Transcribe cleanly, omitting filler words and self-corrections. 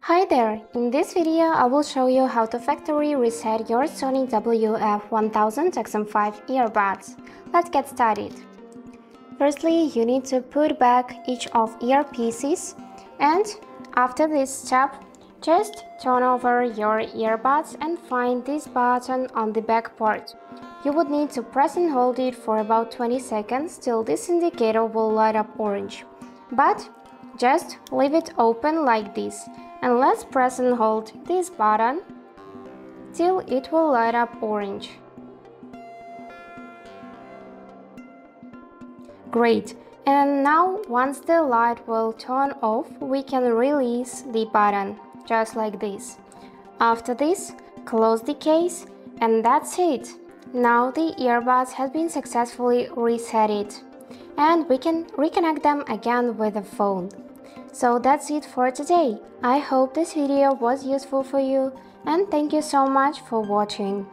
Hi there! In this video, I will show you how to factory reset your Sony WF-1000XM5 earbuds. Let's get started. Firstly, you need to put back each of earpieces, and after this step, just turn over your earbuds and find this button on the back part. You would need to press and hold it for about 20 seconds till this indicator will light up orange. But just leave it open like this, and let's press and hold this button till it will light up orange. Great! And now once the light will turn off, we can release the button, just like this. After this, close the case, and that's it. Now the earbuds have been successfully reset, and we can reconnect them again with the phone. So that's it for today. I hope this video was useful for you, and thank you so much for watching.